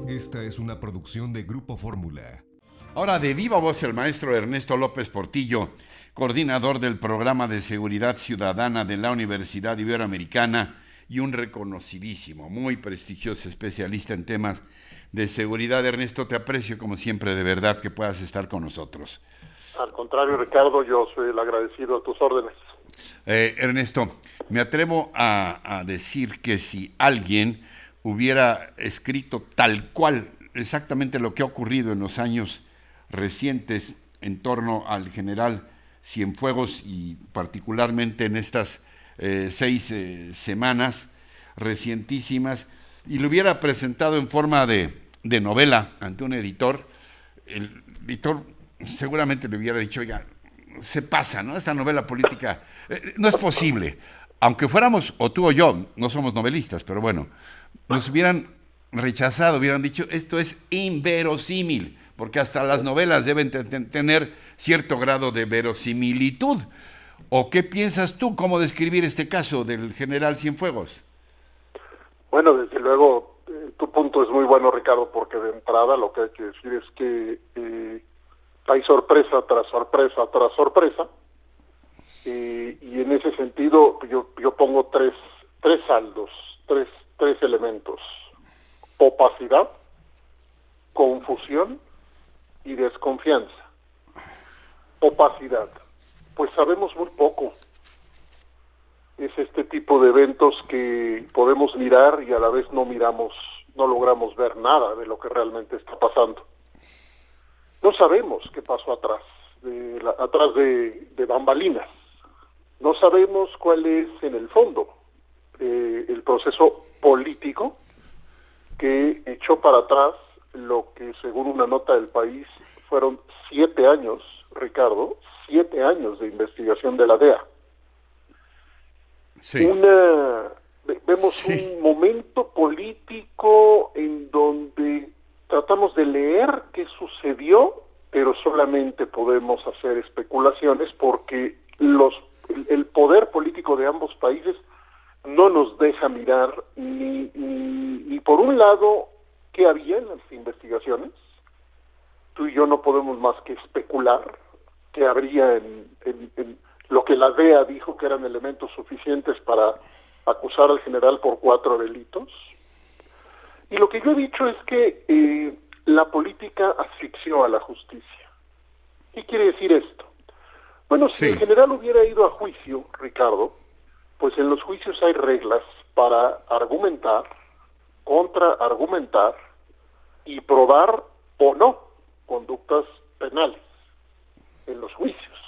Esta es una producción de Grupo Fórmula. Ahora de viva voz el maestro Ernesto López Portillo, coordinador del Programa de Seguridad Ciudadana de la Universidad Iberoamericana y un reconocidísimo, muy prestigioso especialista en temas de seguridad. Ernesto, te aprecio como siempre, de verdad, que puedas estar con nosotros. Al contrario, Ricardo, yo soy el agradecido a tus órdenes. Ernesto, me atrevo a decir que si alguien hubiera escrito tal cual exactamente lo que ha ocurrido en los años recientes en torno al general Cienfuegos y particularmente en estas 6 semanas recientísimas, y lo hubiera presentado en forma de novela ante un editor, el editor seguramente le hubiera dicho: oiga, se pasa, ¿no? Esta novela política no es posible. Aunque fuéramos, o tú o yo, no somos novelistas, pero bueno, nos hubieran rechazado, hubieran dicho: esto es inverosímil, porque hasta las novelas deben tener cierto grado de verosimilitud. ¿O qué piensas tú? ¿Cómo describir este caso del general Cienfuegos? Bueno, desde luego, tu punto es muy bueno, Ricardo, porque de entrada lo que hay que decir es que hay sorpresa tras sorpresa tras sorpresa, y en ese sentido yo pongo tres saldos, tres elementos: opacidad, confusión y desconfianza. Opacidad, pues sabemos muy poco. Es este tipo de eventos que podemos mirar y a la vez no logramos ver nada de lo que realmente está pasando. No sabemos qué pasó atrás de bambalinas. No sabemos cuál es en el fondo el proceso político que echó para atrás lo que, según una nota del País, fueron 7 años, Ricardo, 7 años de investigación de la DEA. Sí. Vemos un momento político en donde tratamos de leer qué sucedió, pero solamente podemos hacer especulaciones porque el poder político de ambos países no nos deja mirar ni por un lado qué había en las investigaciones. Tú y yo no podemos más que especular qué habría en lo que la DEA dijo que eran elementos suficientes para acusar al general por 4 delitos. Y lo que yo he dicho es que la política asfixió a la justicia. ¿Qué quiere decir esto? Bueno, si el general hubiera ido a juicio, Ricardo, pues en los juicios hay reglas para argumentar, contraargumentar y probar o no conductas penales en los juicios.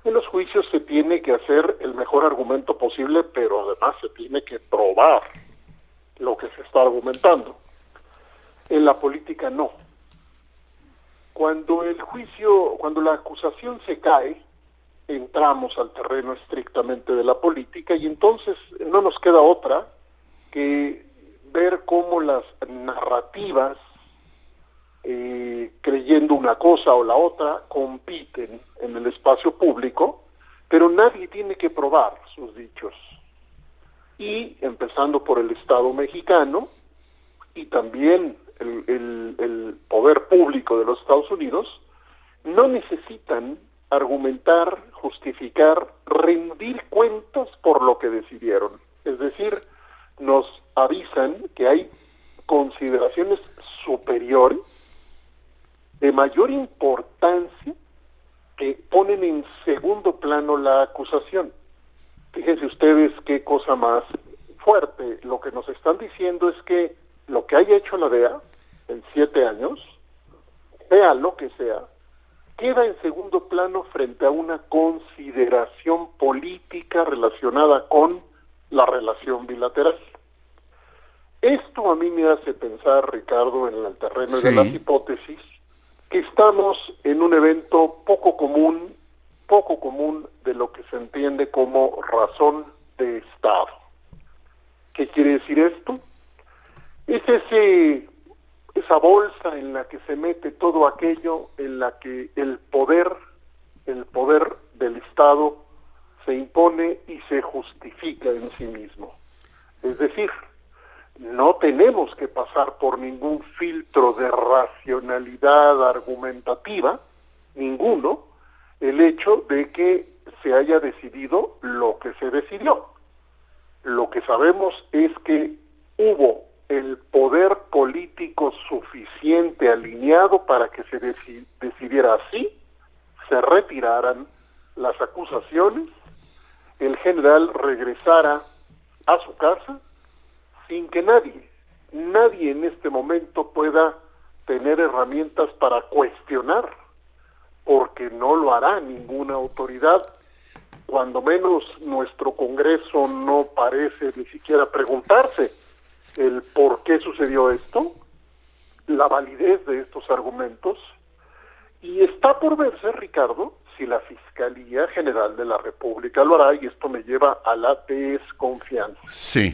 En los juicios se tiene que hacer el mejor argumento posible, pero además se tiene que probar lo que se está argumentando. En la política no. Cuando la acusación se cae, entramos al terreno estrictamente de la política y entonces no nos queda otra que ver cómo las narrativas, creyendo una cosa o la otra, compiten en el espacio público, pero nadie tiene que probar sus dichos. Y empezando por el Estado mexicano y también el poder público de los Estados Unidos, no necesitan argumentar, justificar, rendir cuentas por lo que decidieron. Es decir, nos avisan que hay consideraciones superiores de mayor importancia que ponen en segundo plano la acusación. Fíjense ustedes qué cosa más fuerte. Lo que nos están diciendo es que lo que haya hecho la DEA en 7 años, sea lo que sea, queda en segundo plano frente a una consideración política relacionada con la relación bilateral. Esto a mí me hace pensar, Ricardo, en el terreno de las hipótesis, que estamos en un evento poco común de lo que se entiende como razón de Estado. ¿Qué quiere decir esto? Es esa bolsa en la que se mete todo aquello en la que el poder del Estado se impone y se justifica en sí mismo. Es decir, no tenemos que pasar por ningún filtro de racionalidad argumentativa, ninguno, el hecho de que se haya decidido lo que se decidió. Lo que sabemos es que hubo el poder político suficiente alineado para que se decidiera así, se retiraran las acusaciones, el general regresara a su casa sin que nadie en este momento pueda tener herramientas para cuestionar, porque no lo hará ninguna autoridad, cuando menos nuestro Congreso no parece ni siquiera preguntarse el por qué sucedió esto, la validez de estos argumentos, y está por verse, Ricardo, si la Fiscalía General de la República lo hará, y esto me lleva a la desconfianza. Sí.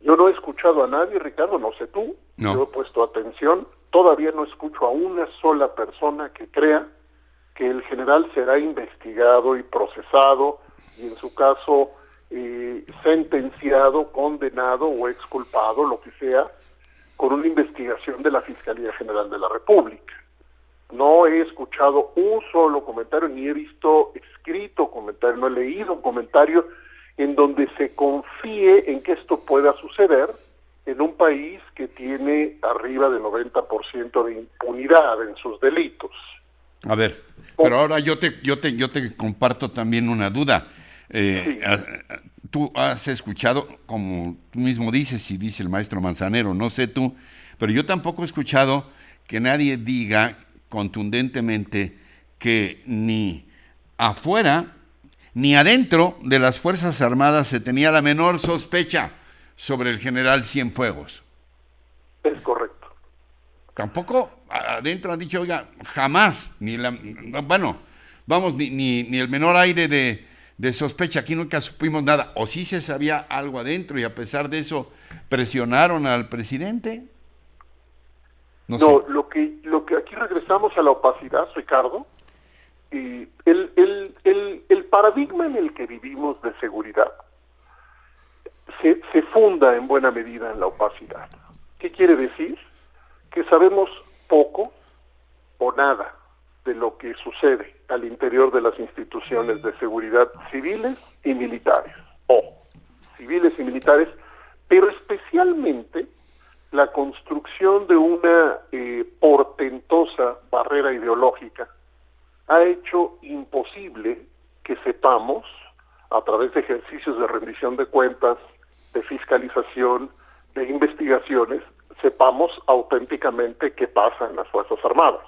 Yo no he escuchado a nadie, Ricardo, no sé tú, No. yo he puesto atención, todavía no escucho a una sola persona que crea que el general será investigado y procesado, y en su caso sentenciado, condenado o exculpado, lo que sea, con una investigación de la Fiscalía General de la República. No he escuchado un solo comentario, ni he visto escrito comentario, no he leído un comentario en donde se confíe en que esto pueda suceder en un país que tiene arriba del 90% de impunidad en sus delitos. A ver, pero ahora yo te comparto también una duda. Sí. Tú has escuchado, como tú mismo dices y dice el maestro Manzanero, no sé tú, pero yo tampoco he escuchado que nadie diga contundentemente que ni afuera ni adentro de las Fuerzas Armadas se tenía la menor sospecha sobre el general Cienfuegos. Es correcto. Tampoco adentro han dicho, oiga, jamás, ni el menor aire de sospecha, aquí nunca supimos nada, o sí se sabía algo adentro y a pesar de eso presionaron al presidente. No sé. Lo que aquí regresamos a la opacidad, Ricardo, y el paradigma en el que vivimos de seguridad se funda en buena medida en la opacidad. ¿Qué quiere decir? Que sabemos poco o nada de lo que sucede al interior de las instituciones de seguridad civiles y militares, pero especialmente la construcción de una portentosa barrera ideológica ha hecho imposible que sepamos, a través de ejercicios de rendición de cuentas, de fiscalización, de investigaciones, sepamos auténticamente qué pasa en las Fuerzas Armadas.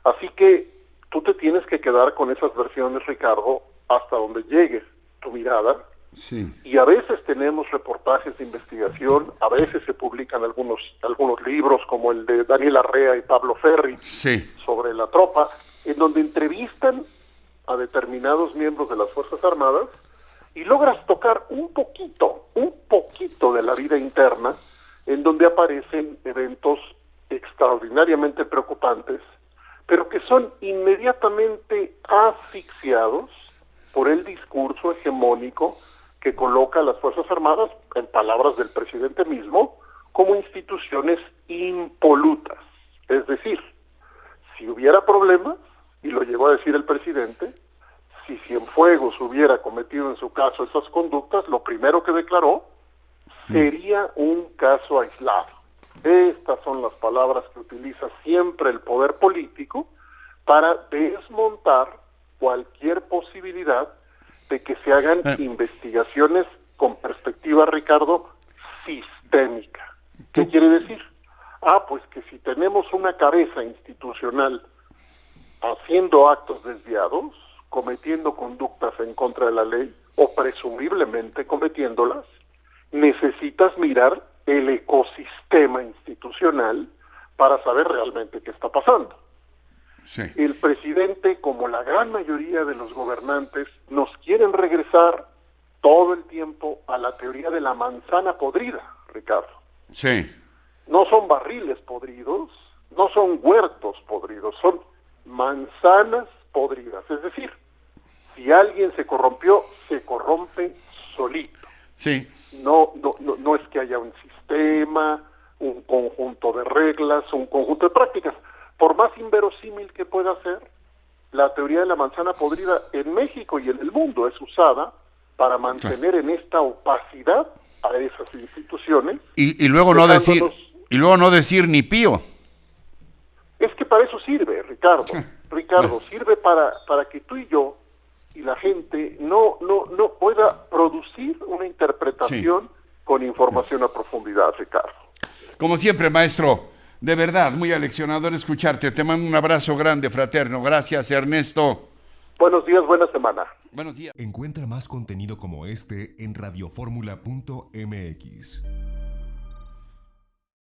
Así que tú te tienes que quedar con esas versiones, Ricardo, hasta donde llegue tu mirada. Sí. Y a veces tenemos reportajes de investigación, a veces se publican algunos libros como el de Daniel Arrea y Pablo Ferri, Sí. sobre la tropa, en donde entrevistan a determinados miembros de las Fuerzas Armadas y logras tocar un poquito de la vida interna, en donde aparecen eventos extraordinariamente preocupantes, pero que son inmediatamente asfixiados por el discurso hegemónico que coloca a las Fuerzas Armadas, en palabras del presidente mismo, como instituciones impolutas. Es decir, si hubiera problemas, y lo llegó a decir el presidente, si Cienfuegos hubiera cometido en su caso esas conductas, lo primero que declaró sería un caso aislado. Estas son las palabras que utiliza siempre el poder político para desmontar cualquier posibilidad de que se hagan investigaciones con perspectiva, Ricardo, sistémica. ¿Qué quiere decir? Pues que si tenemos una cabeza institucional haciendo actos desviados, cometiendo conductas en contra de la ley, o presumiblemente cometiéndolas, necesitas mirar el ecosistema institucional para saber realmente qué está pasando. Sí. El presidente, como la gran mayoría de los gobernantes, nos quieren regresar todo el tiempo a la teoría de la manzana podrida, Ricardo. Sí. No son barriles podridos, no son huertos podridos, son manzanas podridas. Es decir, si alguien se corrompió, se corrompe solito. Sí. No es que haya un sistema sistema, un conjunto de reglas, un conjunto de prácticas. Por más inverosímil que pueda ser, la teoría de la manzana podrida en México y en el mundo es usada para mantener en esta opacidad a esas instituciones. Y luego no decir ni pío. Es que para eso sirve, Ricardo. Ricardo, sirve para que tú y yo y la gente no pueda producir una interpretación con información a profundidad, Ricardo. Como siempre, maestro, de verdad, muy aleccionador escucharte. Te mando un abrazo grande, fraterno. Gracias, Ernesto. Buenos días, buena semana. Buenos días. Encuentra más contenido como este en radioformula.mx.